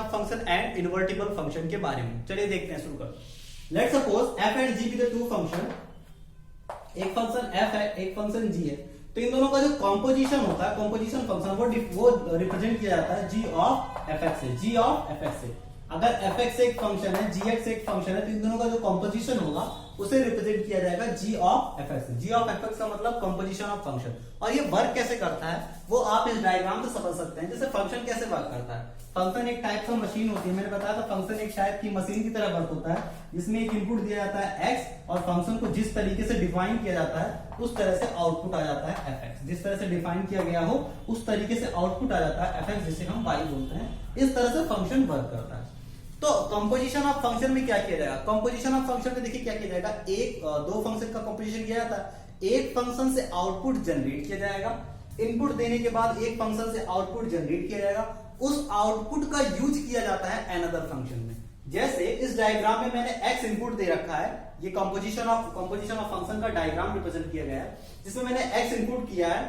Of function and invertible function के बारे में। चलिए देखते हैं, शुरू कर। Let's suppose f and g be the two function, एक फंक्शन f है एक फंक्शन g है, तो इन दोनों का जो कॉम्पोजिशन होता है, कॉम्पोजिशन फंक्शन वो रिप्रेजेंट किया जाता है g ऑफ fx से, g ऑफ fx से। अगर fx एक फंक्शन है, gx एक फंक्शन है, तो इन दोनों का जो कॉम्पोजिशन होगा उसे रिप्रेजेंट किया जाएगा g ऑफ fx से। g ऑफ fx का मतलब कॉम्पोजिशन ऑफ फंक्शन। और ये वर्क कैसे करता है वो आप इस डायग्राम से समझ सकते हैं। जैसे फंक्शन कैसे वर्क करता है, फंक्शन एक टाइप का मशीन होती है, मैंने बताया था फंक्शन एक टाइप की मशीन की तरह वर्क होता है, जिसमें एक इनपुट दिया जाता है x और फंक्शन को जिस तरीके से डिफाइन किया जाता है उस तरह से आउटपुट आ जाता है fx। जिस तरह से डिफाइन किया गया हो उस तरीके से आउटपुट आ जाता है fx, जिसे हम y बोलते हैं। इस तरह से फंक्शन वर्क करता है। तो कंपोजिशन ऑफ फंक्शन में क्या किया जाएगा, कंपोजिशन ऑफ फंक्शन में देखिए क्या किया जाएगा, दो फंक्शन का कंपोजिशन किया जाता है। एक फंक्शन से आउटपुट जनरेट किया जाएगा, इनपुट देने के बाद एक फंक्शन से आउटपुट जनरेट किया जाएगा, उस आउटपुट का यूज किया जाता है अनदर फंक्शन में। जैसे इस डायग्राम में मैंने x इनपुट दे रखा है, ये कंपोजिशन ऑफ फंक्शन का डायग्राम रिप्रेजेंट किया गया है, जिसमें मैंने x इनपुट किया है।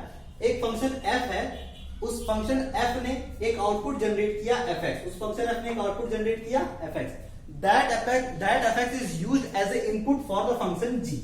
एक फंक्शन f है, उस फंक्शन f ने एक आउटपुट जनरेट किया fx, उस फंक्शन f ने एक आउटपुट जनरेट किया fx। that fx is used as a input for the function g।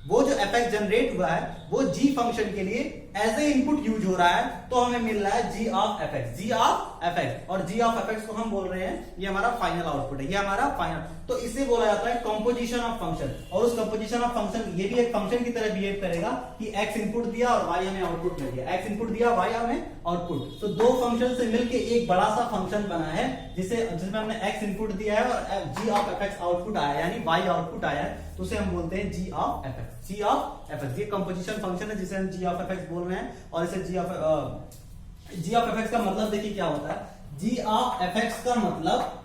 वो जो fx जनरेट हुआ है वो g फंक्शन के लिए एज ए इनपुट यूज हो रहा है, तो हमें मिल रहा है g ऑफ fx। और g ऑफ fx को हम बोल रहे हैं ये हमारा फाइनल आउटपुट है, ये हमारा फाइनल। तो इसे बोला जाता है कंपोजिशन ऑफ फंक्शन। और उस कंपोजिशन ऑफ फंक्शन ये भी एक फंक्शन की तरह बिहेव करेगा कि x इनपुट दिया और y हमें आउटपुट मिल गया, x इनपुट दिया y हमें आउटपुट। तो दो फंक्शन से मिलकर एक बड़ा सा फंक्शन बना है जिसमें हमने x इनपुट दिया है और g ऑफ fx आउटपुट आया यानी y आउटपुट आया है, तो उसे हम बोलते हैं g of fx। g of fx ये कंपोजिशन फंक्शन है जिसे हम g ऑफ fx बोल रहे हैं। और इसे g ऑफ fx का मतलब देखिए क्या होता है, g ऑफ fx का मतलब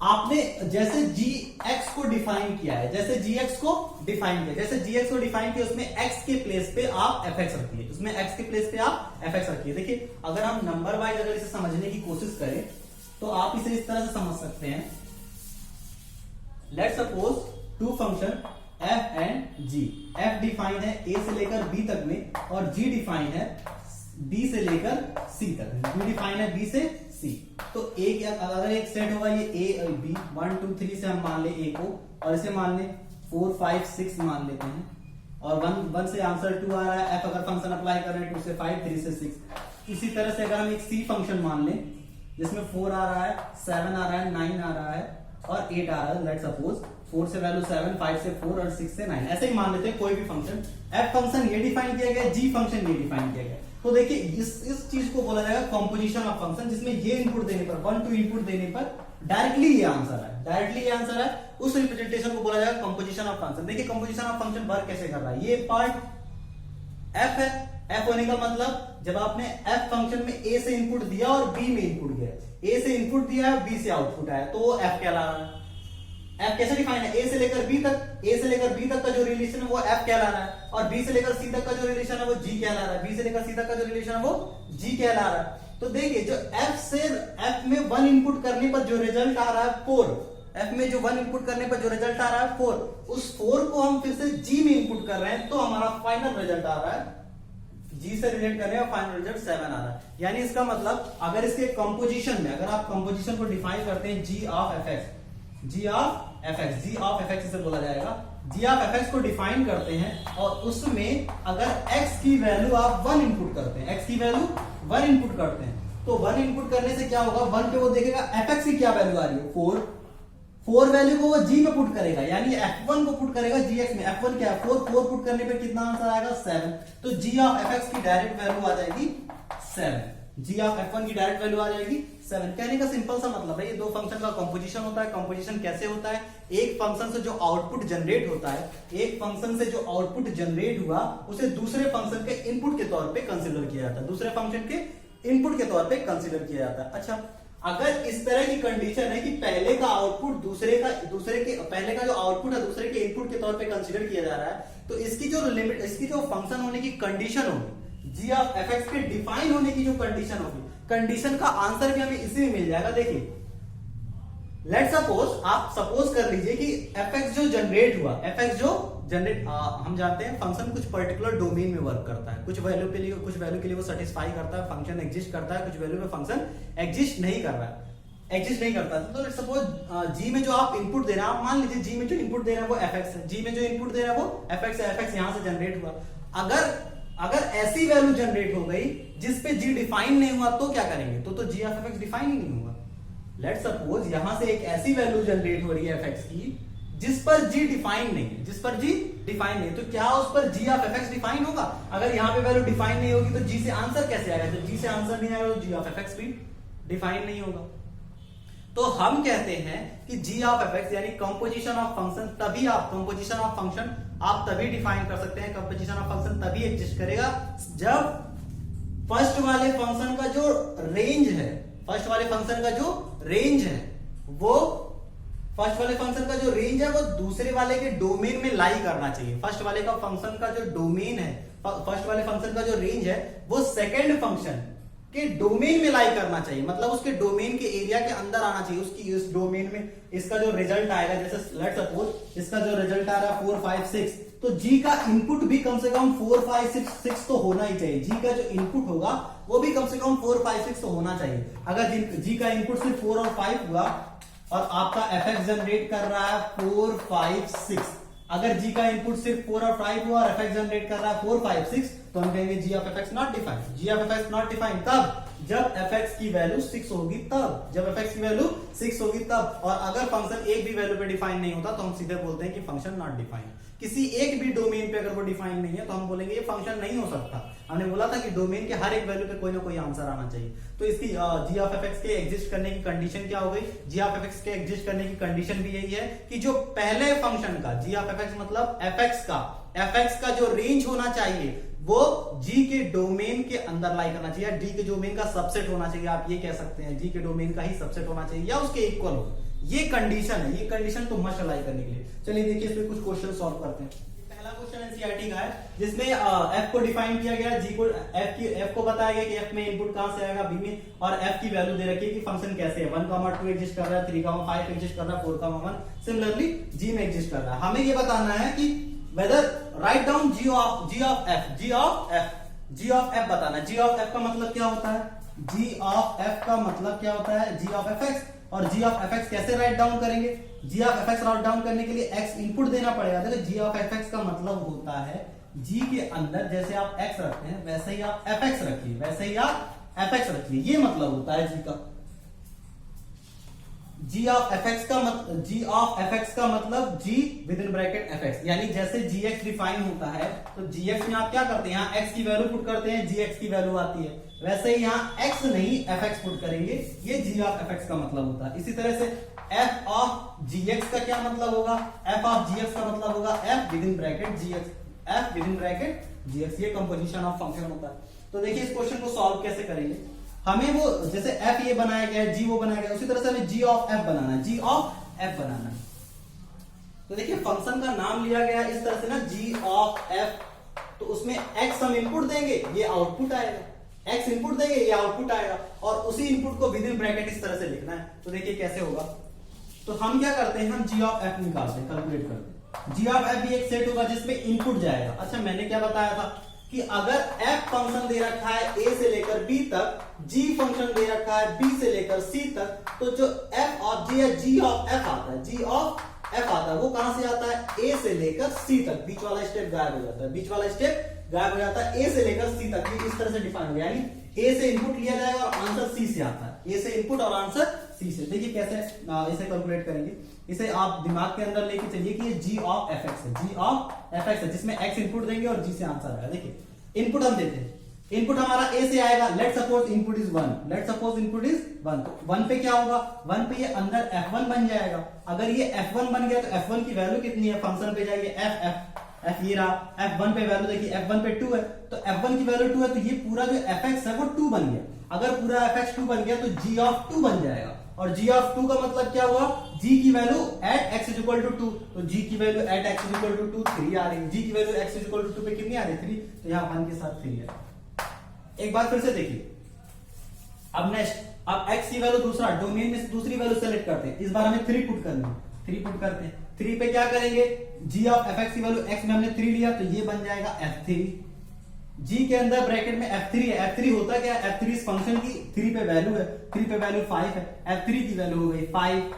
आपने जैसे gx को डिफाइन किया है, जैसे gx को डिफाइन किया उसमें x के प्लेस पे आप fx रखिए, उसमें x के प्लेस पे आप fx रखिए। देखिए अगर हम नंबर वाइज अगर इसे समझने की कोशिश करें तो आप इसे इस तरह से समझ सकते हैं। Let's suppose two function f and g। f define है a से लेकर b तक में और g डिफाइन है b से लेकर c तक, b डिफाइन है b से c। तो अगर एक सेट होगा ये a और b, 1 2 3 से हम मान ले a को, और इसे मान ले 4 5 6 मान लेते हैं, और 1 से आंसर 2 आ रहा है, f अगर फंक्शन अप्लाई कर रहे हैं 2 से 5 3 से 6। इसी तरह से अगर हम एक c फंक्शन मान लें जिसमें 4 आ रहा है, 7 आ रहा है, 9 आ रहा है और 8 आ रहा है, लेट्स सपोज 4 से वैल्यू 7, 5 से 4 और 6 से 9, ऐसे ही मान लेते हैं कोई भी फंक्शन। f फंक्शन ये डिफाइन किया गया, g फंक्शन ये डिफाइन किया गया। तो देखिए इस चीज को बोला जाएगा कंपोजिशन ऑफ फंक्शन, जिसमें ये इनपुट देने पर 1 2 इनपुट देने पर डायरेक्टली ये आंसर है, उस रिप्रेजेंटेशन को बोला जाएगा कंपोजिशन ऑफ फंक्शन। देखिए कंपोजिशन ऑफ फंक्शन वर्क कैसे कर रहा है, ये पार्ट f है, f होने का मतलब जब आपने f फंक्शन में a से इनपुट दिया और b में इनपुट गया, a से इनपुट दिया है b से आउटपुट आया, तो वो f कहला रहा है। f कैसे डिफाइन है, a से लेकर b तक का जो रिलेशन है वो f कहला रहा है, और b से लेकर c तक का जो रिलेशन है वो g कहला रहा है, b से लेकर c तक का जो रिलेशन है वो g कहला रहा है। तो देखिए जो f में 1 इनपुट करने पर जो रिजल्ट आ रहा है 4, f में जो 1 इनपुट करने पर जो रिजल्ट आ रहा है 4, उस 4 को हम फिर से g में इनपुट कर रहे हैं, तो हमारा फाइनल रिजल्ट आ रहा है g से रिलेट कर रहे हैं, फाइनल रिजल्ट 7 आ रहा है। यानी इसका मतलब अगर इसके कंपोजिशन में अगर आप कंपोजिशन को डिफाइन करते हैं g ऑफ fx इसे बोला जाएगा, g ऑफ fx को डिफाइन करते हैं और उसमें अगर x की वैल्यू आप 1 इनपुट करते हैं, x की वैल्यू 1 इनपुट करते हैं, तो 1 इनपुट करने से क्या होगा, 1 पे वो देखेगा fx की क्या वैल्यू आ रही है 4 वैल्यू को वो g में पुट करेगा, यानी f1 को पुट करेगा gx में। f1 क्या है 4 पुट करने पे कितना आंसर आएगा 7, तो g ऑफ fx की डायरेक्ट वैल्यू आ जाएगी 7, g ऑफ f1 की डायरेक्ट वैल्यू आ जाएगी 7। कहने का सिंपल सा मतलब है ये दो फंक्शन का कंपोजिशन होता है। कंपोजिशन कैसे होता है, एक फंक्शन से जो आउटपुट जनरेट होता है, एक फंक्शन से जो आउटपुट जनरेट हुआ उसे दूसरे फंक्शन के इनपुट के तौर पे कंसीडर किया जाता है, दूसरे फंक्शन के इनपुट के तौर पे कंसीडर किया जाता है। अच्छा, अगर इस तरह की कंडीशन है कि पहले का आउटपुट पहले का जो आउटपुट है दूसरे के इनपुट के तौर पे कंसीडर किया जा रहा है, तो इसकी जो फंक्शन होने की कंडीशन होगी, g ऑफ fx के डिफाइन होने की जो कंडीशन होगी, कंडीशन का आंसर भी हमें इसी में मिल जाएगा। देखिए लेट सपोज आप सपोज कर लीजिए कि fx जो जनरेट हुआ, fx जो जनरेट, हम जानते हैं फंक्शन कुछ पर्टिकुलर डोमेन में वर्क करता है, कुछ वैल्यू के लिए वो सेटिस्फाई करता है, फंक्शन एग्जिस्ट करता है, कुछ वैल्यू पे फंक्शन एग्जिस्ट नहीं कर रहा है, एग्जिस्ट नहीं करता है। तो लेट सपोज g में जो आप इनपुट दे रहे हैं, आप मान लीजिए g में जो इनपुट दे रहे हैं वो fx है, g में जो इनपुट दे रहा है वो fx है, fx यहां से जनरेट हुआ। अगर ऐसी वैल्यू जनरेट हो गई जिस पे g डिफाइन नहीं हुआ तो क्या करेंगे? तो g ऑफ fx डिफाइन ही नहीं हुआ। लेट सपोज यहां से एक ऐसी वैल्यू जनरेट हो रही है fx की जिस पर g डिफाइन नहीं है, जिस पर g डिफाइन नहीं, तो क्या उस पर g ऑफ fx डिफाइन होगा? अगर यहां पे वैल्यू डिफाइन नहीं होगी तो g से आंसर कैसे आएगा? जब g से आंसर नहीं आएगा तो g ऑफ fx भी डिफाइन नहीं होगा। तो हम कहते हैं कि g ऑफ fx यानी कंपोजिशन ऑफ फंक्शन, तभी आप कंपोजिशन ऑफ फंक्शन आप तभी डिफाइन कर सकते हैं, कंपोजिशन ऑफ फंक्शन तभी एग्जिस्ट करेगा जब फर्स्ट वाले फंक्शन का जो रेंज है, फर्स्ट वाले फंक्शन का जो रेंज है वो फर्स्ट वाले फंक्शन का जो रेंज है वो दूसरे वाले के डोमेन में लाई करना चाहिए। फर्स्ट वाले का फंक्शन का जो डोमेन है, फर्स्ट वाले फंक्शन का जो रेंज है वो सेकंड फंक्शन के डोमेन में लाई करना चाहिए, मतलब उसके डोमेन के एरिया के अंदर आना चाहिए। उसकी इस डोमेन में इसका जो रिजल्ट आएगा, जैसे लेट्स सपोज इसका जो रिजल्ट आ रहा है 4 5 6, तो g का इनपुट भी कम से कम 4 5 6 तो होना ही चाहिए। g का जो इनपुट होगा वो भी कम से कम 4 5 6 तो होना चाहिए। अगर g का इनपुट सिर्फ 4 और 5 हुआ और आपका fx जनरेट कर रहा है 4 5 6, अगर g का इनपुट सिर्फ 4 और 5 हुआ और fx जनरेट कर रहा है 4 5 6, तो हम कहेंगे g of fx not defined. g of fx not defined तब जब fx की वैल्यू 6 होगी, तब जब fx की वैल्यू 6 होगी तब। और अगर फंक्शन एक भी वैल्यू पे डिफाइन नहीं होता तो हम सीधे बोलते हैं कि फंक्शन नॉट डिफाइंड। किसी एक भी डोमेन पे अगर वो डिफाइन नहीं है तो हम बोलेंगे ये फंक्शन नहीं हो सकता। हमने बोला था कि डोमेन के हर एक वैल्यू पे कोई ना कोई आंसर आना चाहिए। तो इसकी g ऑफ fx के एग्जिस्ट करने की कंडीशन क्या हो गई? g ऑफ fx के एग्जिस्ट करने की कंडीशन भी यही है कि जो पहले फंक्शन का g ऑफ fx मतलब fx का जो रेंज होना चाहिए वो g के डोमेन के अंदर लाई करना चाहिए, d के डोमेन का सबसेट होना चाहिए। आप ये कह सकते हैं g के डोमेन का ही सबसेट होना चाहिए या उसके इक्वल हो। ये कंडीशन है, ये कंडीशन तो मस्ट अप्लाई करने के लिए। चलिए देखिए इसमें कुछ क्वेश्चन सॉल्व करते हैं। पहला क्वेश्चन एनसीईआरटी का है जिसमें f को डिफाइन किया गया, g को f को बताया गया कि f में इनपुट कहां से आएगा b में, और f की वैल्यू दे रखी है कि फंक्शन कैसे है, 1, 2 एग्जिस्ट कर रहा है, 3, 5 एग्जिस्ट कर रहा है, 4, 1 सिमिलरली g में एग्जिस्ट कर रहा है। हमें ये बताना है कि whether write down g of f बताना। g of f का मतलब क्या होता है? g of f का मतलब क्या होता है? g of fx। और g of fx कैसे राइट डाउन करेंगे? g of fx write down करने के लिए x इनपुट देना पड़ेगा। देखो g of fx का मतलब होता है g के अंदर जैसे आप x रखते हैं वैसे ही आप fx रखिए, वैसे ही आप fx रखिए, ये मतलब होता है g का। g of fx का मतलब g with in bracket fx, यानी जैसे gx डिफाइन होता है तो gx में आप क्या करते हैं? यहाँ x की वैल्यू पुट करते हैं, gx की वैल्यू आती है, वैसे ही यहाँ x नहीं fx पुट करेंगे, ये g of fx का मतलब होता है। इसी तरह से f of gx का क्या मतलब होगा? f of gx का मतलब होगा f with in bracket gx, f with in bracket gx, ये कंपोजिशन ऑफ फंक्शन होता है। तो देखिए इस क्वेश्चन को सॉल्व कैसे करेंगे। हमें वो जैसे f ये बनाया गया है, g वो बनाया गया, उसी तरह से हमें g ऑफ f बनाना है, g ऑफ f बनाना है। तो देखिए फंक्शन का नाम लिया गया इस तरह से ना, g ऑफ f, तो उसमें x हम इनपुट देंगे, ये आउटपुट आएगा, x इनपुट देंगे, ये आउटपुट आएगा, और उसी इनपुट को विद इन ब्रैकेट इस तरह से लिखना है। तो देखिए कैसे होगा। तो हम क्या करते हैं? हम g ऑफ f निकालते हैं, कैलकुलेट करते हैं। g ऑफ f भी एक सेट होगा जिसमें इनपुट जाएगा। अच्छा मैंने क्या बताया था कि अगर f फंक्शन दे रखा है a से लेकर b तक, g फंक्शन दे रखा है b से लेकर c तक, तो जो f ऑफ g है, g ऑफ f आता है, g ऑफ f आता है, वो कहां से आता है? a से लेकर c तक, बीच वाला स्टेप गायब हो जाता है, बीच वाला स्टेप गायब हो जाता है, a से लेकर c तक। ये इस तरह से डिफाइन हो गया, यानी a से इनपुट लिया जाएगा और आंसर c से आता है, a से इनपुट और आंसर c से। देखिए कैसे इसे कैलकुलेट करेंगे। इसे आप दिमाग के अंदर लेके चलिए कि ये g ऑफ fx है, g ऑफ fx है, जिसमें x इनपुट देंगे और g से आंसर आएगा। देखिए इनपुट हम देते हैं, इनपुट हमारा a से आएगा, let suppose input is 1, let suppose input is 1, तो 1 पे क्या होगा? 1 पे ये अंदर f1 बन जाएगा। अगर ये f1 बन गया तो f1 की वैल्यू कितनी है? फंक्शन पे जाइए, f ये रहा, f1 पे वैल्यू देखिए, f1 पे 2 है, तो f1 की वैल्यू 2 है, तो ये पूरा जो fx है वो 2 बन गया। अगर पूरा fx 2 बन गया तो g ऑफ 2 बन जाएगा, और g ऑफ 2 का मतलब क्या हुआ? g की value at x is equal to 2, तो g की value at x is equal to 2 3 आ रही है। g की value x is equal to 2 पे कितनी आ रही है? 3, तो यहाँ 1 के साथ 3 है। एक बात फिर से देखिए, अब नेक्स्ट अब x की वैल्यू दूसरा डोमेन में से दूसरी वैल्यू सेलेक्ट करते हैं, इस बार हमें 3 पुट करनी है, 3 पुट करते हैं। 3 पे क्या करेंगे, g ऑफ fx की वैल्यू x में हमने 3 लिया तो ये बन जाएगा f3। g के अंदर ब्रैकेट में f3 है, f3 होता क्या है, f3 इस फंक्शन की 3 पे वैल्यू है, 3 पे वैल्यू 5 है, f3 की वैल्यू हो गई 5।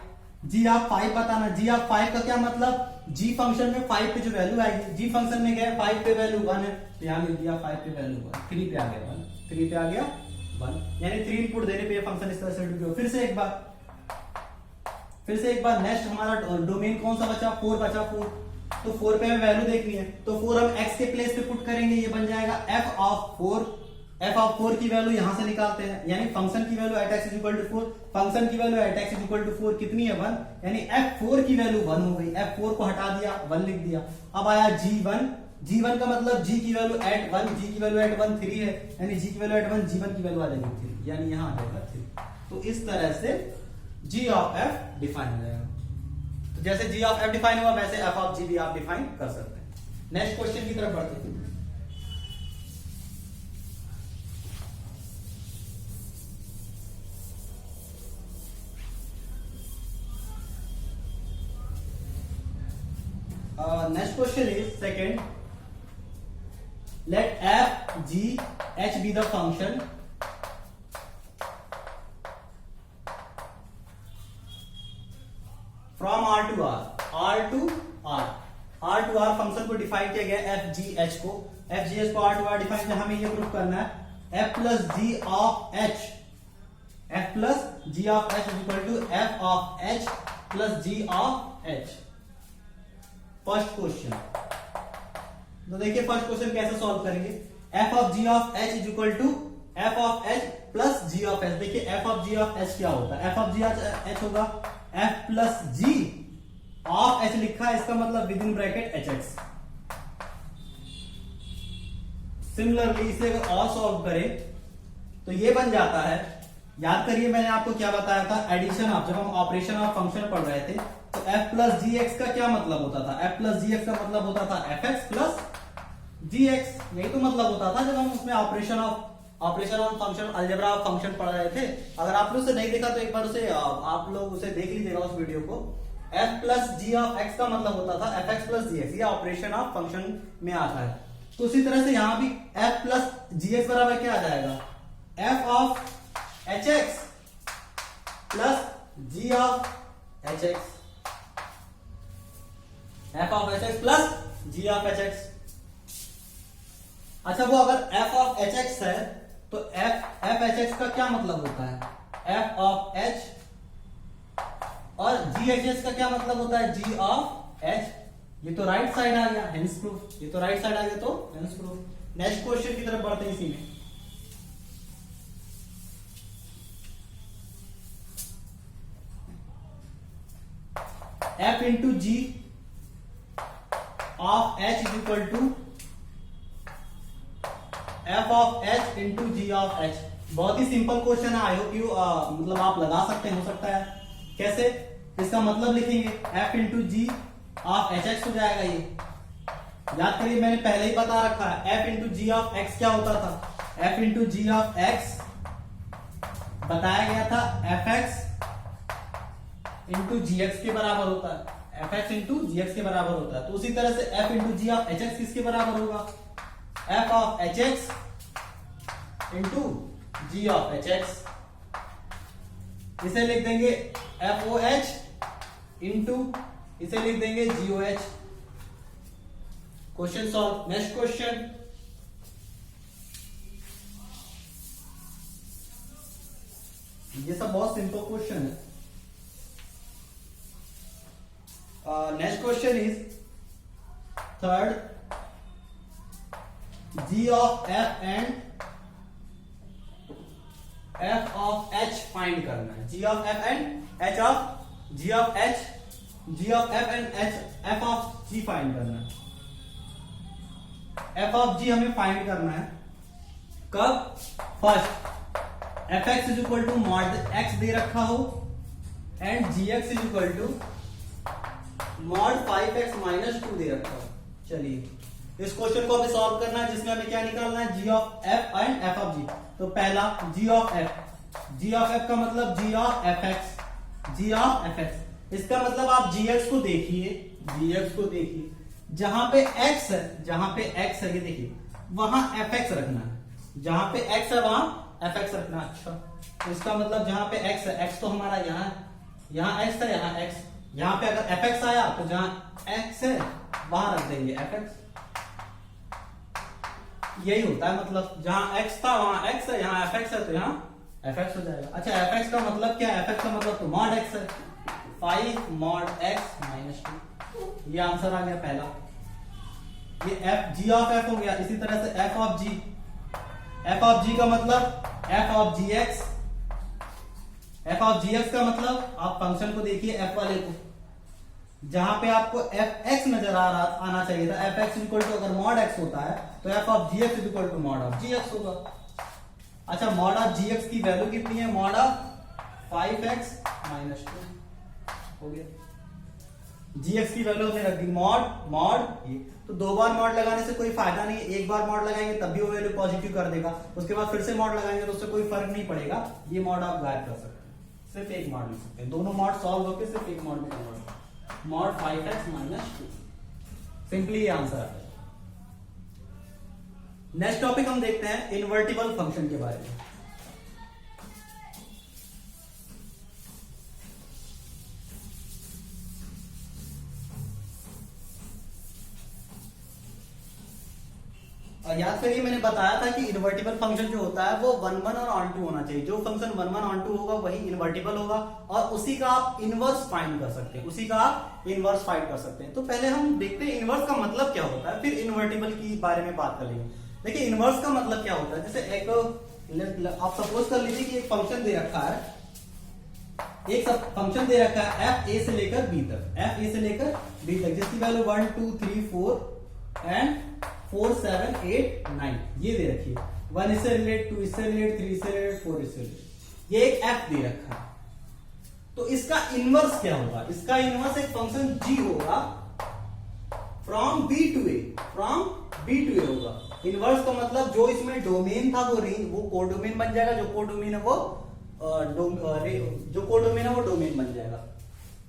g ऑफ 5 बताना, g ऑफ 5 का क्या मतलब, g फंक्शन में 5 पे जो वैल्यू आएगी, g फंक्शन में क्या है 5 पे वैल्यू 1 है, तो यहां लिख दिया 5 पे वैल्यू 1, 3 पे आ गया 1, 3 पे आ गया 1, यानी 3 इनपुट देने पे ये फंक्शन इस तरह से डिफाइन। फिर से एक बार नेक्स्ट हमारा डोमेन कौन सा बचा, 4 बचा, 4, तो 4 पे हमें वैल्यू देखनी है, तो 4 हम x के प्लेस पे पुट करेंगे, ये बन जाएगा f ऑफ 4। f ऑफ 4 की वैल्यू यहां से निकालते हैं, यानी फंक्शन की value at x is equal to 4, function की value at x is equal to 4 कितनी है 1, यानी f4 की वैल्यू 1 हो गई, f4 को हटा दिया 1 लिख दिया। अब आया g1, g1 का मतलब g की वैल्यू एट 1, g की वैल्यू एट 1 3 है, यानी g की वैल्यू एट 1, g1 की वैल्यू आ जाएगी 3, यानी यहां आ जाएगा 3। तो इस तरह से g ऑफ f डिफाइन हो जाएगा। तो जैसे g ऑफ f डिफाइन हुआ वैसे f ऑफ g भी आप डिफाइन कर सकते हैं। नेक्स्ट क्वेश्चन की तरफ बढ़ते हैं। Next question is second. Let f, g, h be the function from r to r, r to r, r to r function को डिफाइन किया गया f, g, h को, f, g, h को r to r define किया, हमें ये proof करना है f plus g of h, f plus g of h is equal to f of h plus g of h। First question, तो देखिए first question कैसे solve करेंगे, f of g of h is equal to f of h plus g of h। देखिए f of g of h क्या होता है, f of g of h होगा f plus g of h लिखा है, इसका मतलब with in bracket hx। Similarly इसे अगर और सॉल्व करें तो ये बन जाता है, याद करिए मैंने आपको क्या बताया था, एडिशन ऑफ, जब हम ऑपरेशन ऑफ फंक्शन पढ़ रहे थे तो f प्लस gx का क्या मतलब होता था, f प्लस gx का मतलब होता था fx प्लस gx, यही तो मतलब होता था जब हम उसमें operation of function, algebra of function पढ़ रहे थे। अगर आप लोग उसे नहीं देखा तो एक बार उसे आप लोग उसे देख लीजिएगा उस वीडियो को। f plus g of x का मतलब होता था fx प्लस gx, ये ऑपरेशन ऑफ फंक्शन में आता है। तो उसी तरह से यहां भी f प्लस gx बराबर क्या आ जाएगा, f of hx plus g of hx, f of hx plus g of hx। अच्छा वो अगर f ऑफ hx है तो f hx का क्या मतलब होता है, f ऑफ h, और g hx का क्या मतलब होता है, g ऑफ h। ये तो राइट साइड आ गया, हेंस प्रूफ, ये तो राइट साइड आ गया तो हेंस प्रूफ। नेक्स्ट क्वेश्चन की तरफ बढ़ते हैं इसी में। f into g of h is equal to f of h into g of h। बहुत ही सिंपल क्वेश्चन है, आई होप यू मतलब आप लगा सकते हैं, हो सकता है। कैसे, इसका मतलब लिखेंगे f into g of h x हो जाएगा। ये याद करिए मैंने पहले ही बता रखा है, f into g of x क्या होता था, f into g of x बताया गया था F x into g x के बराबर होता है, f x into g x के बराबर होता है। तो उसी तरह से f into g of h x किसके बराबर होगा, f of h x into g of h x. इसे लिख देंगे एफ ओ एच इंटू, इसे लिख देंगे g o h. Question solve. Next question, ये सब बहुत सिंपल क्वेश्चन है। Next question is third, g of f and f of h find करना है। g of f and h of g of h, g of f and h f of g find करना है। f of g हमें find करना है कब, first f x is equal to mod x दे रखा हो and g x is equal to mod 5x minus 2 दे रखा हो। चलिए इस क्वेश्चन को हमें सॉल्व करना है, जिसमें हमें क्या निकालना है, g of f and f of g। तो पहला g of f, g of f का मतलब g of f x, g of f x. इसका मतलब आप जी एक्स को देखिए, जी एक्स को देखिए, जहां पे एक्स है, जहां पे एक्स है ये देखिए, वहां एफ एक्स रखना है, जहां पे एक्स है वहां एफ एक्स रखना। अच्छा, तो इसका मतलब जहां पे एक्स है, एक्स तो हमारा यहाँ है, यहाँ एक्स है, यहाँ एक्स, यहाँ पे अगर एफ एक्स आया तो जहां एक्स है वहां रख देंगे एफ एक्स। यही होता है, मतलब जहां एक्स था वहां एक्स है, यहाँ एफ एक्स है तो यहाँ एफ एक्स हो जाएगा। अच्छा, एफ एक्स का मतलब क्या है? एफ एक्स का मतलब तो मॉड एक्स है, 5 मॉड एक्स माइनस 2। ये आंसर आ गया पहला। ये एफ जी ऑफ एफ हो गया। इसी तरह से f of g, f of g का मतलब f of ji x, f of ji x का मतलब आप फंक्शन को देखिए एफ वाले को, जहां पे आपको एफ एक्स नजर आ रहा आना चाहिए था, एफ एक्स इक्वल टू अगर मॉड एक्स होता है तो F of ji X equal to mod of ji X होगा। अच्छा, मॉड ऑफ जी एक्स की वैल्यू कितनी है? मॉड ऑफ 5x माइनस 2 हो गया। जी एक्स की वैल्यू हमने रख दी मॉड मॉड ये। तो दो बार मॉड लगाने से कोई फायदा नहीं है, एक बार मॉड लगाएंगे तब भी वो वैल्यू पॉजिटिव कर देगा, उसके बाद फिर से मॉड लगाएंगे तो उससे कोई फर्क नहीं पड़ेगा। ये मॉड आप गायब कर सकते हैं, सिर्फ एक मॉड लिख सकते हैं, दोनों मॉड सॉल्व होकर सिर्फ एक मॉड में convert, mod 5x minus 2। Simply ये आंसर है। नेक्स्ट टॉपिक हम देखते हैं इनवर्टिबल फंक्शन के बारे में। और याद करिए मैंने बताया था कि इनवर्टिबल फंक्शन जो होता है वो 1 1 और ऑन टू होना चाहिए। जो फंक्शन 1 1 ऑन टू होगा वही इनवर्टिबल होगा और उसी का आप इनवर्स फाइंड कर सकते हैं, उसी का आप इनवर्स फाइंड कर सकते हैं। तो पहले हम देखते हैं इनवर्स का मतलब क्या होता है, फिर इनवर्टिबल की बारे में बात करेंगे। देखिए इनवर्स का मतलब क्या होता है, जैसे एक आप सपोज कर लीजिए कि एक फंक्शन दे रखा है, एक फंक्शन दे रखा है एफ ए से लेकर बी तक, एफ ए से लेकर बी तक, जिसकी वैल्यू 1 2 3 4 एंड 4 7 8 9 ये दे रखी है। 1 इससे रिलेट, 2 इससे रिलेट, 3 इससे रिलेट, 4 इससे रिलेट, ये एक एफ दे रखा है। तो इसका इनवर्स क्या होगा? इसका इनवर्स एक फंक्शन जी होगा from B to A, from B to A होगा। इनवर्स का मतलब जो इसमें डोमेन था वो रेंज, वो कोडोमेन बन जाएगा, जो कोडोमेन है वो जो कोडोमेन है वो डोमेन बन जाएगा।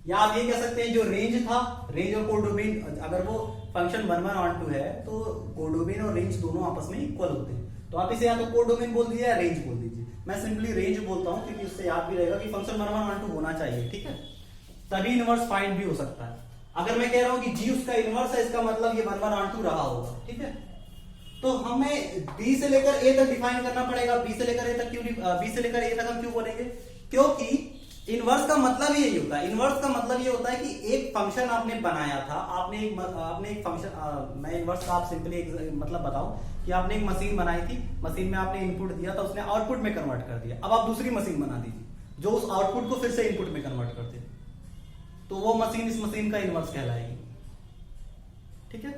या आप ये कह सकते हैं जो रेंज था, रेंज और कोडोमेन, अगर वो फंक्शन 1 1 ऑन टू है तो कोडोमेन और रेंज दोनों आपस में इक्वल होते हैं। तो आप इसे या तो कोडोमेन बोल दीजिए या रेंज बोल दीजिए। मैं सिंपली रेंज बोलता हूं क्योंकि उससे याद भी रहेगा कि फंक्शन 1 1 ऑन टू होना चाहिए, ठीक है। तभी इनवर्स फाइंड भी हो सकता है। अगर मैं कह रहा हूं कि जी उसका इनवर्स है, इसका मतलब ये 1 1 ऑन टू रहा होगा, ठीक है। तो हमें बी से लेकर ए तक डिफाइन करना पड़ेगा। बी से लेकर ए तक क्यों, बी से लेकर ए तक हम क्यों बोलेंगे? क्योंकि इनवर्स का मतलब यही होता है, इनवर्स का मतलब ये होता है कि एक फंक्शन आपने बनाया था, आपने एक फंक्शन, मैं इनवर्स का आप सिंपली एक मतलब बताऊं कि आपने एक मशीन बनाई थी, मशीन में आपने इनपुट दिया था, उसने आउटपुट में कन्वर्ट कर दिया। अब आप दूसरी मशीन बना दीजिए जो उस आउटपुट को फिर से इनपुट में कन्वर्ट कर दे, तो वो मशीन इस मशीन का इनवर्स कहलाएगी, ठीक है।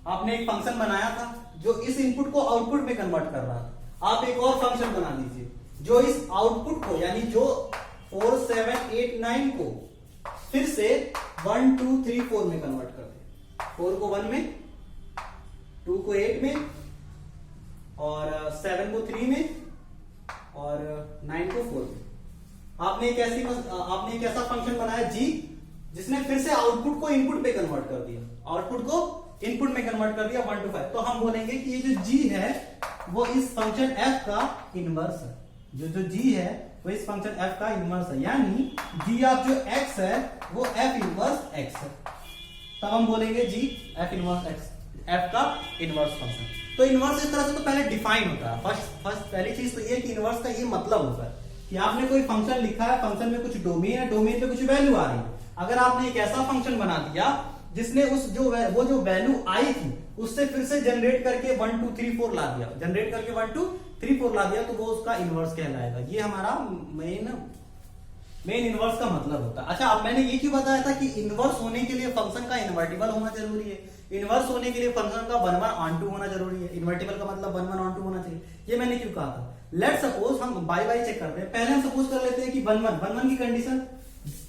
आपने एक फंक्शन बनाया था जो इस इनपुट को आउटपुट में कन्वर्ट कर रहा था, आप एक और फंक्शन बना दीजिए जो इस आउटपुट को, यानी जो 4 7 8 9 को फिर से 1 2 3 4 में कन्वर्ट कर दे। 4 को 1 में, 2 को 8 में, और 7 को 3 में, और 9 को 4 में। आपने एक ऐसा फंक्शन बनाया जी जिसने फिर से आउटपुट को इनपुट में कन्वर्ट कर दिया, आउटपुट को इनपुट में कन्वर्ट कर दिया 1 to 5। तो हम बोलेंगे कि ये जो जी है वो इस फंक्शन एफ का इनवर्स है। जो जी है वो इस फंक्शन एफ का इनवर्स है, यानी जी ऑफ जो एक्स है वो एफ इनवर्स एक्स है। तब हम बोलेंगे जी एफ इनवर्स एक्स, एफ का इनवर्स फंक्शन। तो इनवर्स इस तरह से तो पहले डिफाइन होता है। पहली चीज तो ये कि इनवर्स का ये मतलब होता है कि आपने कोई फंक्शन लिखा है, फंक्शन में कुछ डोमेन है, डोमेन पे कुछ वैल्यू आ रही है। अगर आपने एक ऐसा फंक्शन बना दिया जिसने वो जो वैल्यू आई थी उससे फिर से जनरेट करके 1 2 3 4 ला दिया, जनरेट करके 1 2 3 4 ला दिया, तो वो उसका इनवर्स कहलाएगा। ये हमारा मेन इनवर्स का मतलब होता है। अच्छा, अब मैंने ये क्यों बताया था कि इनवर्स होने के लिए फंक्शन का इनवर्टिबल होना जरूरी है, इनवर्स होने के लिए फंक्शन का 1 1 ऑन टू होना जरूरी है, इनवर्टिबल का मतलब 1 1 ऑन टू होना चाहिए। ये मैंने क्यों कहा था? लेट सपोज हम बाय बाय चेक करते हैं। पहले हम सपोज कर लेते हैं कि 1 1 की कंडीशन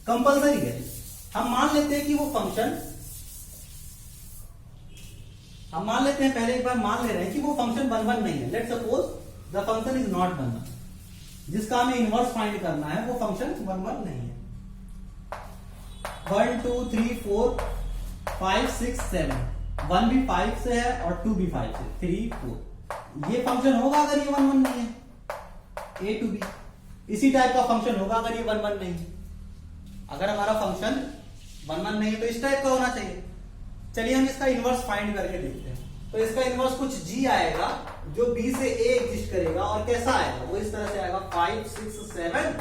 कंपलसरी है। हम मान लेते हैं कि वो फंक्शन, हम मान लेते हैं, पहले एक बार मान ले रहे हैं कि वो फंक्शन 1 1 नहीं है। Late suppose the function is not 1 1। जिसका हमें इनवर्स फाइंड करना है वो फंक्शन 1 1 नहीं है। 1 2 3 4 5 6 7, 1 भी 5 से है और 2 भी 5 से, 3 4, ये फंक्शन होगा अगर ये 1 1 नहीं है। A to B इसी टाइप का फंक्शन होगा अगर ये 1 1 नहीं है। अगर हमारा फंक्शन 1 1 नहीं है तो इस टाइप का होना चाहिए। चलिए हम इसका इनवर्स फाइंड करके देखते हैं। तो इसका इनवर्स कुछ G आएगा जो B से A एग्जिस्ट करेगा, और कैसा आएगा वो इस तरह से आएगा 5 6 7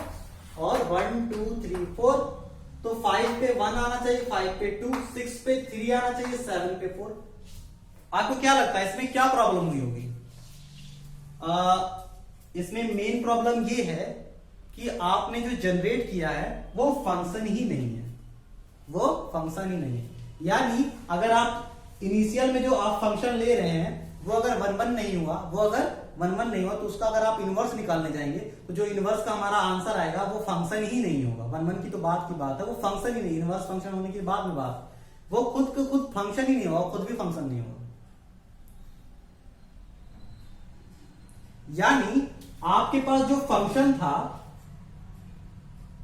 और 1 2 3 4। तो 5 पे 1 आना चाहिए, 5 पे 2, 6 पे 3 आना चाहिए, 7 पे 4। आपको क्या लगता है इसमें क्या प्रॉब्लम हुई होगी? इसमें मेन प्रॉब्लम ये है कि आपने जो जनरेट किया है वो फंक्शन ही नहीं है, वो फंक्शन ही नहीं है। यानी अगर आप इनिशियल में जो आप फंक्शन ले रहे हैं वो अगर 1 1 नहीं हुआ, तो उसका अगर आप इनवर्स निकालने जाएंगे तो जो इनवर्स का हमारा आंसर आएगा वो फंक्शन ही नहीं होगा। 1 1 की तो बात की बात है, वो फंक्शन ही नहीं। इनवर्स फंक्शन होने की बाद में बात, वो खुद फंक्शन ही नहीं होगा, खुद भी फंक्शन नहीं होगा। यानी आपके पास जो फंक्शन था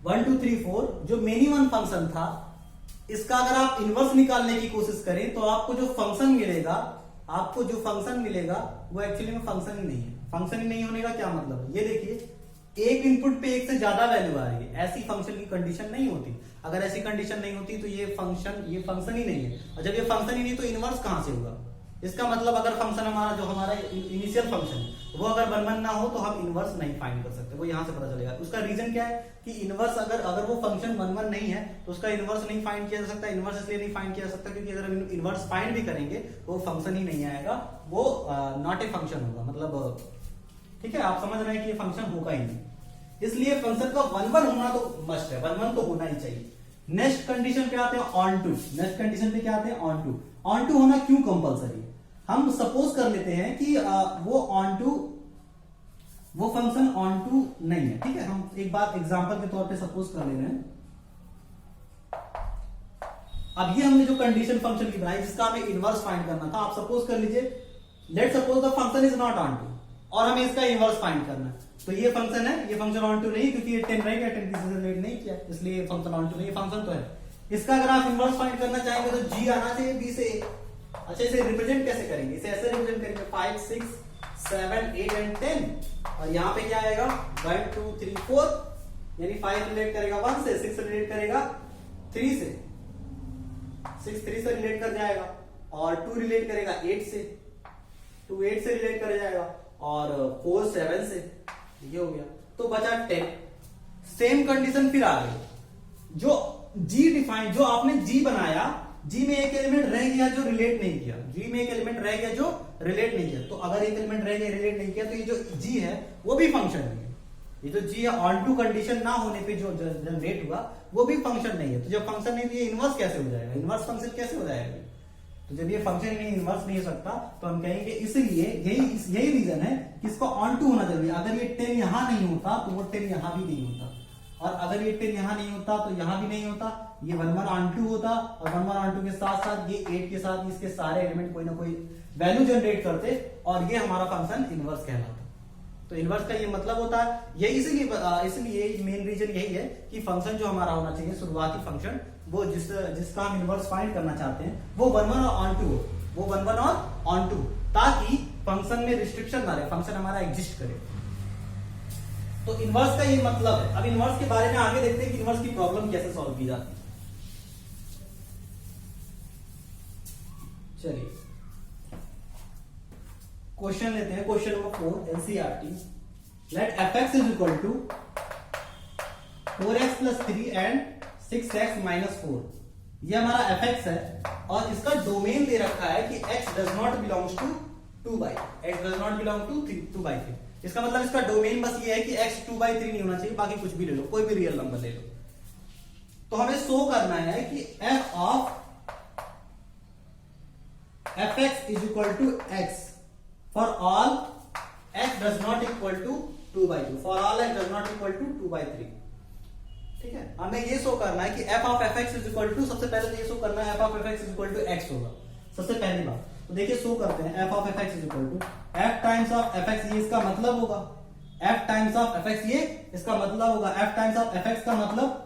1 2 3 4 जो मिनिमम फंक्शन था, इसका अगर आप इनवर्स निकालने की कोशिश करें तो आपको जो फंक्शन मिलेगा वो एक्चुअली में फंक्शन ही नहीं है। फंक्शन ही नहीं होने का क्या मतलब? ये देखिए एक इनपुट पे एक से ज्यादा वैल्यू आ रही है, ऐसी फंक्शन की कंडीशन नहीं होती। अगर ऐसी कंडीशन नहीं होती तो ये फंक्शन ही नहीं है। और जब ये फंक्शन ही नहीं तो इनवर्स कहां से होगा? इसका मतलब अगर फंक्शन हमारा इनिशियल फंक्शन वो अगर 1 1 ना हो तो हम इनवर्स नहीं फाइंड कर सकते। वो यहां से पता चलेगा। उसका रीजन क्या है कि इनवर्स अगर वो फंक्शन 1 1 नहीं है तो उसका इनवर्स नहीं फाइंड किया जा सकता। इनवर्स इसलिए नहीं फाइंड किया जा सकता क्योंकि अगर हम इनवर्स फाइंड भी करेंगे तो वो फंक्शन ही नहीं आएगा, वो नॉट ए फंक्शन होगा। मतलब ठीक है, आप समझ रहे हैं कि ये फंक्शन होगा ही नहीं। इसलिए फंक्शन का 1 1 होना तो मस्ट है, 1 1 तो होना ही चाहिए। नेक्स्ट कंडीशन पे आते हैं ऑन टू। नेक्स्ट कंडीशन पे क्या आते हैं? On to. ऑन टू होना क्यों कंपलसरी है? हम सपोज कर लेते हैं कि वो फंक्शन ऑन टू नहीं है। ठीक है, हम एक बात एग्जांपल के तौर पे सपोज कर ले रहे हैं। अब ये हमने जो कंडीशन फंक्शन की बनाई जिसका हमें इनवर्स फाइंड करना था, आप सपोज कर लीजिए let suppose the function is not onto और हमें इसका इनवर्स फाइंड करना है। तो ये फंक्शन है, ये फंक्शन ऑन टू नहीं क्योंकि ये 10 रहेगा, 10 किसी से रिलेट नहीं किया, इसलिए फंक्शन ऑन टू नहीं, फंक्शन तो है। इसका अगर आप इनवर्स फाइंड करना चाहेंगे तो G आना चाहिए B से A। अच्छा, इसे रिप्रेजेंट कैसे करेंगे? इसे ऐसे रिप्रेजेंट करेंगे 5 6 7 8 एंड 10 और यहाँ पे क्या आएगा 1 2 3 4, यानी 5 रिलेट करेगा 1 से, 6 रिलेट करेगा 3 से, 6 3 से रिलेट कर जाएगा और 2 रिलेट करेगा 8 से, 2 8 से रिलेट कर जाएगा और 4 7 से। ये हो गया, तो बचा 10। सेम कंडीशन फिर आ गई, जो G डिफाइन, जो आपने G बनाया, G में एक एलिमेंट रह गया जो रिलेट नहीं किया, G में एक एलिमेंट रह गया जो रिलेट नहीं किया। तो अगर एक एलिमेंट रह गया रिलेट नहीं किया तो ये जो G है वो भी फंक्शन नहीं है। ये जो G है ऑन टू कंडीशन ना होने पे जो जनरेट हुआ वो भी फंक्शन नहीं है। तो जब फंक्शन नहीं तो ये इनवर्स कैसे हो जाएगा? इनवर्स फंक्शन कैसे हो जाएगा? तो जब ये फंक्शन ही नहीं, इनवर्स नहीं हो सकता, तो हम कहेंगे इसलिए यही रीजन है कि इसको ऑन टू होना जरूरी है। अगर ये 10 यहां नहीं होता तो वो 10 यहां भी नहीं होता, और अगर ये 10 यहां नहीं होता तो यहां भी नहीं होता। ये 1 1 ऑन टू होता और 1 1 ऑन टू के साथ साथ ये 8 के साथ इसके सारे एलिमेंट कोई ना कोई वैल्यू जनरेट करते और ये हमारा फंक्शन इनवर्स कहलाता। तो इनवर्स का ये मतलब होता है, ये इसलिए मेन रीजन यही है कि फंक्शन जो हमारा होना चाहिए शुरुआती फंक्शन, वो जिसका हम इनवर्स फाइंड करना चाहते हैं वो 1 1 और ऑन टू हो, वो 1 1 और ऑन टू, ताकि फंक्शन में रिस्ट्रिक्शन ना रहे, फंक्शन हमारा एग्जिस्ट करे। तो इनवर्स का ये मतलब है। अब इनवर्स के बारे में आगे देखते हैं कि इनवर्स की प्रॉब्लम कैसे सॉल्व की जाती है। चलिए क्वेश्चन लेते हैं, question number 4 NCERT. Let fx is equal to 4x plus 3 and 6x minus 4। ये हमारा fx है और इसका डोमेन दे रखा है कि x does not belongs to 2/3। इसका मतलब इसका डोमेन बस ये है कि x 2/3 नहीं होना चाहिए, बाकी कुछ भी ले लो, कोई भी रियल नंबर ले लो। तो हमें शो करना है कि f of fx is equal to x for all x does not equal to 2/2, for all x does not equal to 2/3। ठीक है, हमें ये शो करना है कि f of fx is equal to, सबसे पहले तो ये शो करना है f of fx is equal to x होगा, सबसे पहली बात। तो देखिए शो करते हैं f of fx is equal to f times of fx, ये इसका मतलब होगा f टाइम्स ऑफ fx, ये इसका मतलब होगा f टाइम्स ऑफ fx का मतलब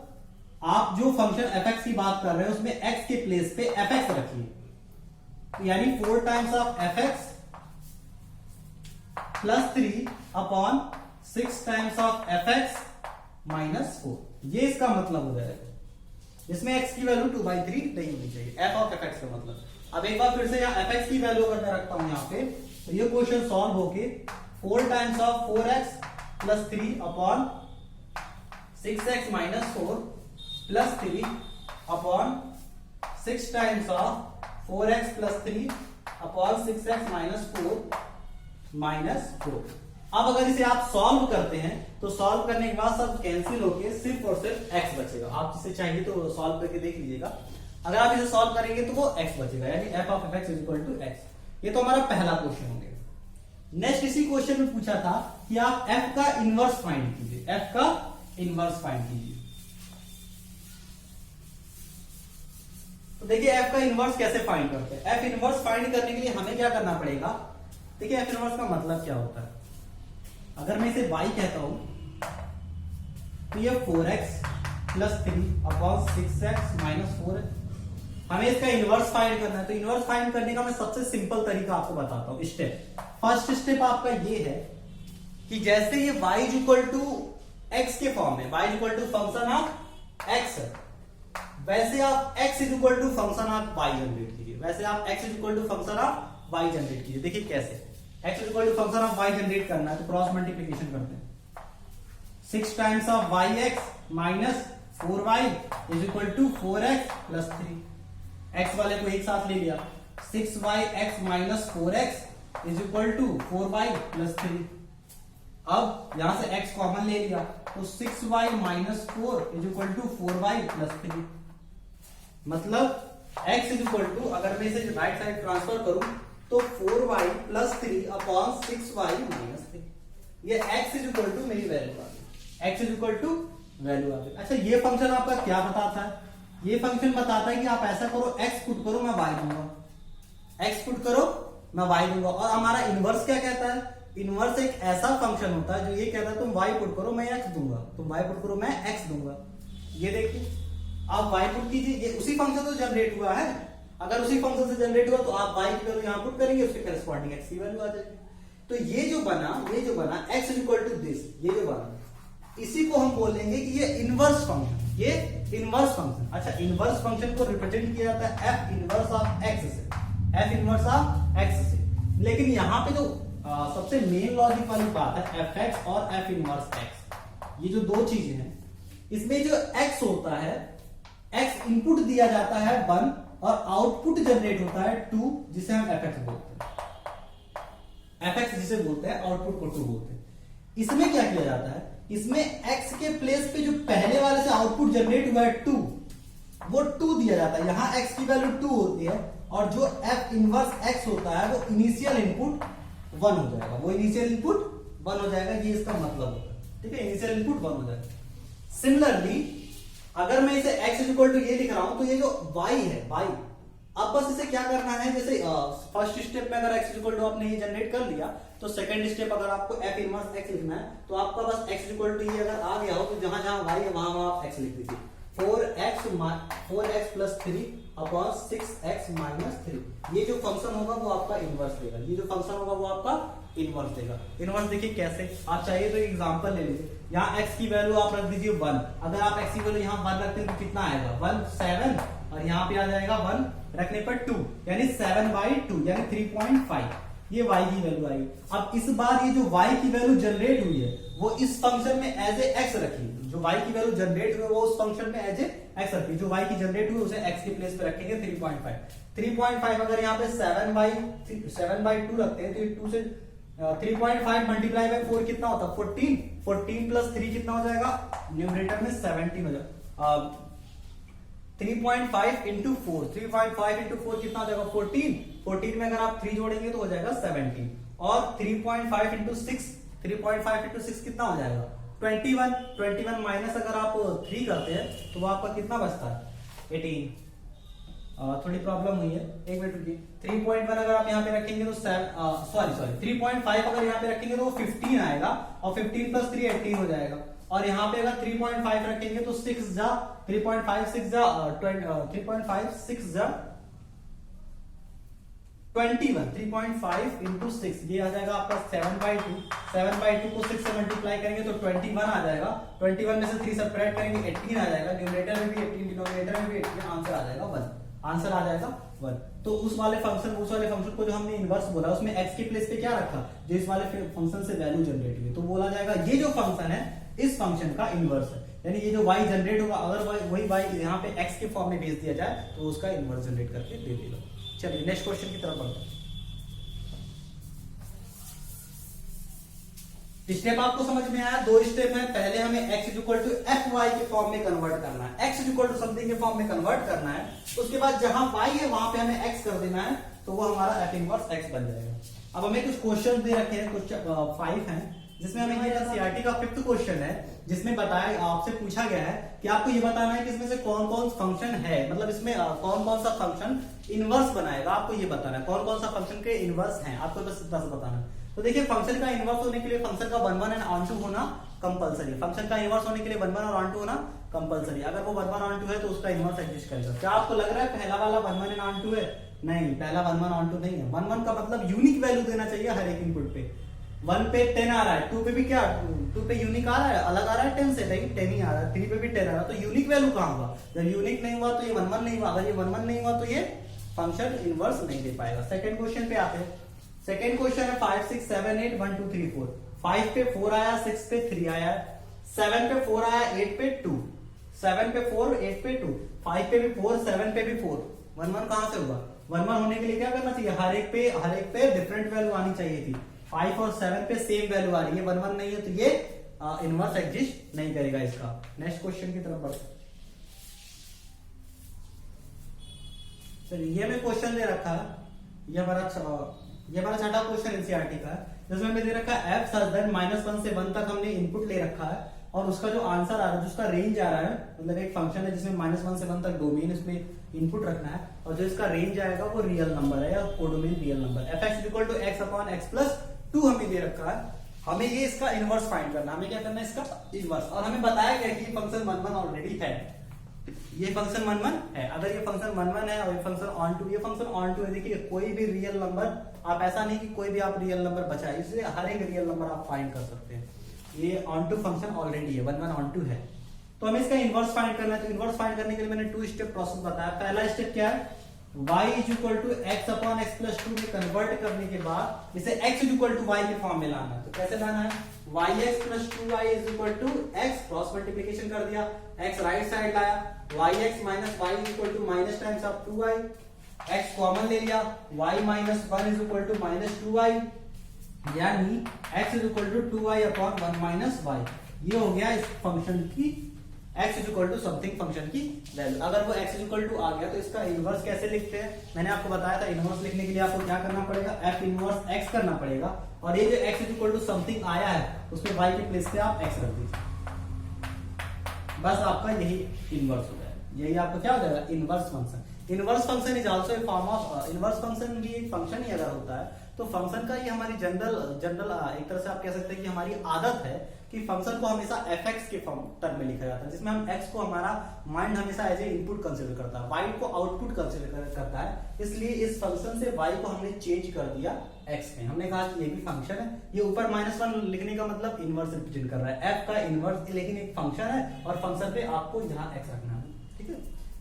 आप जो फंक्शन fx की बात कर रहे हैं उसमें x के प्लेस पे fx रखिए, यानी 4 times of fx plus 3 upon 6 times of fx minus 4, ये इसका मतलब हो जाएगा। इसमें x की वैल्यू 2/3 नहीं होनी चाहिए, f ऑफ fx का मतलब। अब एक बार फिर से यहाँ fx की वैल्यू अगर मैं रखता हूं यहाँ पे, तो ये क्वेश्चन सॉल्व होके 4 times of 4x plus 3 upon 6x minus 4 plus 3 upon 6 times of 4x plus 3 upon 6x minus 4 minus 4। अब अगर इसे आप सॉल्व करते हैं तो सॉल्व करने के बाद सब कैंसिल होके सिर्फ और सिर्फ x बचेगा। आप जिसे चाहिए तो सॉल्व करके देख लीजिएगा। अगर आप इसे सॉल्व करेंगे तो वो x बचेगा, यानी f of fx is equal to x। ये तो हमारा पहला क्वेश्चन हो गया। नेक्स्ट इसी क्वेश्चन में पूछा था कि आप f का इनवर्स फाइंड कीजिए, f का इनवर्स फाइंड कीजिए। तो देखिए f का इनवर्स कैसे फाइंड करते हैं। f इनवर्स फाइंड करने के लिए हमें क्या करना पड़ेगा, देखिए f इनवर्स का मतलब क्या होता है। अगर मैं इसे y कहता हूं तो ये 4x plus 3 upon 6x minus 4 है। हमें इसका इनवर्स फाइंड करना है, तो इनवर्स फाइंड करने का मैं सबसे सिंपल तरीका आपको बताता हूं। स्टेप फर्स्ट स्टेप आपका ये है कि जैसे ये y is equal to x के फॉर्म में, y is equal to function of x है, वैसे आप x is equal to function of y generate कीजिए। वैसे आप x is equal to function of y generate कीजिए। देखिए कैसे x is equal to function of y generate करना है, तो क्रॉस मल्टीप्लीकेशन करते हैं। 6 times of yx minus 4y is equal to 4x plus 3। x वाले को एक साथ ले लिया, 6yx minus 4x is equal to 4y plus 3। अब यहां से x कॉमन ले लिया, तो 6y minus 4 is equal to 4y plus 3। मतलब x इज इक्वल टू, अगर मैं इसे राइट साइड ट्रांसफर करूं तो 4y plus 3 upon 6y minus 3। ये x इज इक्वल टू मेरी वैल्यू आ गई, x is equal to value आ गई। अच्छा, ये फंक्शन आपका क्या बताता है, ये फंक्शन बताता है कि आप ऐसा करो, x पुट करो मैं y दूंगा, x पुट करो मैं y दूंगा। और हमारा इनवर्स क्या कहता है, इनवर्स एक ऐसा फंक्शन होता है जो ये कहता है तुम y पुट करो मैं x दूंगा, तुम y पुट करो मैं x दूंगा। ये देखिए आप y पुट कीजिए, ये उसी फंक्शन से जनरेट हुआ है। अगर उसी फंक्शन से जनरेट हुआ तो आप y की वैल्यू यहां पुट करेंगे, उसके करेस्पॉन्डिंग x की वैल्यू आ जाएगी। तो ये जो बना x is equal to this, ये जो बना इसी को हम बोलेंगे कि ये इनवर्स फंक्शन, ये इनवर्स फंक्शन। अच्छा, इनवर्स फंक्शन को रिप्रेजेंट किया जाता है f इनवर्स ऑफ x से, f इनवर्स ऑफ x से। लेकिन यहां पे जो सबसे मेन लॉजिक वाली बात है fx और f इनवर्स x, ये जो दो चीजें हैं, इसमें जो x होता है, x इनपुट दिया जाता है 1 और आउटपुट जनरेट होता है 2, जिसे हम fx बोलते हैं। fx जिसे बोलते हैं, आउटपुट को 2 बोलते हैं। इसमें क्या किया जाता है, इसमें x के प्लेस पे जो पहले वाले से आउटपुट जनरेट हुआ है 2, वो 2 दिया जाता है। यहां x की वैल्यू 2 होती है और जो f इनवर्स x होता है वो इनिशियल इनपुट 1 हो जाएगा, वो इनिशियल इनपुट 1 हो जाएगा। ये इसका मतलब होता है, ठीक है, इनिशियल इनपुट 1 हो जाएगा। सिमिलरली अगर मैं इसे x इज इक्वल टू ये लिख रहा हूं, तो ये जो y है, y, अब बस इसे क्या करना है, जैसे फर्स्ट स्टेप में अगर x इज इक्वल टू आपने ये जनरेट कर लिया, तो सेकंड स्टेप अगर आपको f इनवर्स x लिखना है तो आपका बस x इज इक्वल टू ये अगर आ गया हो तो जहां जहां y है वहां आप x लिख दीजिए। 4x plus 3 upon 6x minus 3। ये जो फंक्शन होगा वो आपका इनवर्स देगा, ये जो फंक्शन होगा वो आपका इनवर्स देगा। इनवर्स देखिए कैसे, आप चाहिए तो एग्जांपल ले लीजिए। यहाँ x की वैल्यू आप रख दीजिए 1, अगर आप x की वैल्यू यहाँ 1 रखते हैं तो कितना आएगा 1 7, और यहाँ पे आ जाएगा 1 रखने पर 2, यानी 7/2 यानी 3.5, ये y की वैल्यू आएगी। अब इस बार ये जो y की वैल्यू जनरेट हुई है वो इस फंक्शन में एज ए x रखी, जो y की वैल्यू जनरेट हुई है वो उस फंक्शन में एज ए x रखी, जो y की जनरेट हुई उसे x के प्लेस पे रखेंगे 3.5। अगर यहाँ पे 7/2 रखते हैं तो 2 से 3.5 मल्टीप्लाई बाय 4 कितना होता है 14 प्लस 3 कितना हो जाएगा, न्यूमरेटर में 17 हो जाएगा। 3.5 इंटू 4, 3.5 इंटू 4 कितना हो जाएगा 14 में अगर आप 3 जोड़ेंगे तो हो जाएगा 17, और 3.5 इंटू 6, 3.5 इंटू 6 कितना हो जाएगा 21 माइनस अगर आप 3 करते हैं तो वो आपका कितना बचता है 18। थोड़ी प्रॉब्लम हुई है, एक मिनट रुकिए। 3.1 अगर आप यहाँ पे रखेंगे तो 3.5 अगर यहाँ पे रखेंगे तो 15 आएगा और 15 प्लस 3 18 हो जाएगा। और यहाँ पे अगर 3.5 रखेंगे तो 6 जा 3.5 6 जा 3.5 6 जा 21 3.5 इंटू 6 ये आ जाएगा आपका 7/2। 7/2 को 6 से मल्टीप्लाई करेंगे तो 21 आ जाएगा। 21 में से 3 सब्ट्रैक्ट करेंगे 18 आ जाएगा। न्यूमरेटर में भी 18 डिनोमिनेटर में भी 18, आंसर आ जाएगा 1। आंसर आ जाएगा 1। तो उस वाले फंक्शन को जो हमने इनवर्स बोला उसमें x के प्लेस पे क्या रखा जो इस वाले फंक्शन से वैल्यू जनरेट हुई, तो बोला जाएगा ये जो फंक्शन है इस फंक्शन का इनवर्स है। यानी ये जो y जनरेट होगा अगर वही y यहाँ पे x के फॉर्म में भेज दिया जाए तो उसका इनवर्स जनरेट करके दे देगा। चलिए नेक्स्ट क्वेश्चन की तरफ बढ़ते हैं। स्टेप आपको समझ में आया? 2 स्टेप है। पहले हमें x fy के फॉर्म में कन्वर्ट करना है, x समथिंग के फॉर्म में कन्वर्ट करना है। उसके बाद जहां y है वहां पे हमें x कर देना है, तो वो हमारा f इनवर्स x बन जाएगा। अब हमें कुछ क्वेश्चन दे रखे हैं, कुछ 5 हैं, जिसमें हमें ये एनसीईआरटी का 5th क्वेश्चन है, जिसमें बताया आपसे पूछा गया है कि आपको ये बताना है कि इसमें से कौन कौन फंक्शन है, मतलब इसमें कौन कौन सा फंक्शन इनवर्स बनाएगा। आपको ये बताना है कौन कौन सा फंक्शन के इनवर्स हैं, आपको बस 10 बताना है। तो देखिए फंक्शन का इनवर्स होने के लिए फंक्शन का 1 1 एंड ऑन टू होना कंपलसरी। फंक्शन का इनवर्स होने के लिए 1 1 और ऑन टू होना कंपलसरी। अगर वो 1 1 ऑन टू है तो उसका इनवर्स एग्जिस्ट करेगा। क्या आपको लग रहा है पहला वाला 1 1 एंड ऑन टू है? नहीं, पहला 1 1 ऑन टू नहीं है। 1 1 का मतलब यूनिक वैल्यू देना चाहिए हर एक इनपुट पे। 1 पे 10 आ रहा है, 2 पे भी क्या 2 पे यूनिक आ रहा है, अलग आ रहा है 10 से, नहीं 10 ही आ रहा है, 3 पे भी 10 आ रहा है, तो यूनिक वैल्यू कहां हुआ? जब यूनिक नहीं हुआ तो ये 1 1 नहीं हुआ। अगर ये 1 1 नहीं हुआ तो ये फंक्शन इनवर्स नहीं दे पाएगा। सेकंड क्वेश्चन पे आते हैं। सेकंड क्वेश्चन है 5 6 7 8 1 2 3 4। 5 पे 4 आया, 6 पे 3 आया, 7 पे 4 आया, 8 पे 2, 7 पे 4 8 पे 2, 5 पे भी 4 7 पे भी 4। 1 1 कहां से हुआ? 1 1 होने के लिए क्या करना चाहिए? हर एक पे डिफरेंट वैल्यू आनी चाहिए थी। 5 और 7 पे सेम वैल्यू आ रही है, 1 1 नहीं है तो ये इनवर्स एग्जिस्ट नहीं करेगा इसका। नेक्स्ट क्वेश्चन की तरफ बढ़ते हैं। चलिए ये हमें क्वेश्चन दे रखा है, ये हमारा छठा क्वेश्चन एनसीईआरटी का है, जिसमें हमें दे रखा है f सच दैट -1 से 1 तक हमने इनपुट ले रखा है और उसका जो आंसर आ रहा है, जिसका रेंज आ रहा है, मतलब एक फंक्शन है जिसमें -1 से 1 तक डोमेन इसमें इनपुट रखना है और जो इसका रेंज आएगा वो रियल नंबर है या codomain real number. fx x upon x plus 2 हमें दे रखा है। हमें ये इसका इनवर्स फाइंड करना है। हमें क्या करना है? इसका इनवर्स। और हमें बताया गया कि ये फंक्शन 1 1 ऑलरेडी है, ये फंक्शन 1 1 है। अगर ये फंक्शन 1 1 है और ये फंक्शन ऑन टू, ये फंक्शन ऑन टू है। देखिए कोई भी रियल नंबर आप ऐसा नहीं कि कोई भी आप रियल नंबर बचाए, इसलिए हर एक रियल नंबर आप फाइंड कर सकते हैं। ये ऑन टू फंक्शन ऑलरेडी है, 1 1 ऑन टू है, तो हमें इसका इनवर्स फाइंड करना है। तो इनवर्स फाइंड करने के लिए मैंने 2 स्टेप प्रोसेस बताया। पहला स्टेप क्या है? y x upon x plus 2 में कन्वर्ट करने के बाद इसे x y के फॉर्म में लाना है। तो कैसे लाना है? yx plus 2y is equal to x, cross multiplication कर दिया, x राइट साइड लाया, yx minus y is equal to minus times of 2y, x common ले लिया, y minus 1 is equal to minus 2y, यानी x is equal टू 2y upon 1 minus y। ये हो गया इस फंक्शन की x is equal to something function की वैल्यू। अगर वो x इज इक्वल टू आ गया तो इसका इनवर्स कैसे लिखते हैं? मैंने आपको बताया था इनवर्स लिखने के लिए आपको क्या करना पड़ेगा? f इनवर्स x करना पड़ेगा और ये जो x is equal to something आया है उसमें y के प्लेस पे आप x रख दीजिए, बस आपका यही इनवर्स हो जाएगा। यही आपका क्या हो जाएगा? Inverse function. Inverse function is also a form of inverse function भी एक फंक्शन ही अगर होता है तो फंक्शन का ये हमारी जनरल एक तरह से आप कह सकते हैं कि हमारी आदत है कि फंक्शन को हमेशा fx के टर्म में लिखा जाता है, जिसमें हम x को हमारा माइंड हमेशा एज ए इनपुट कंसीडर करता है, y को आउटपुट कंसीडर करता है। इसलिए इस फंक्शन से y को हमने चेंज कर दिया x में। हमने कहा कि ये भी फंक्शन है, ये ऊपर -1 लिखने का मतलब इनवर्स रिप्रेजेंट कर रहा है, f का इनवर्स, लेकिन एक फंक्शन है और फंक्शन पे आपको यहाँ x रखना है, ठीक है।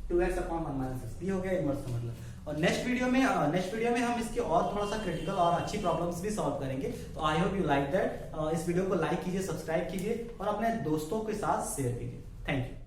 2x अपॉन 1 माइनस x, ये हो गया इनवर्स का मतलब। और नेक्स्ट वीडियो में हम इसके और थोड़ा सा क्रिटिकल और अच्छी प्रॉब्लम्स भी सॉल्व करेंगे। तो I hope you like that. इस वीडियो को लाइक कीजिए, सब्सक्राइब कीजिए और अपने दोस्तों के साथ शेयर कीजिए। Thank you.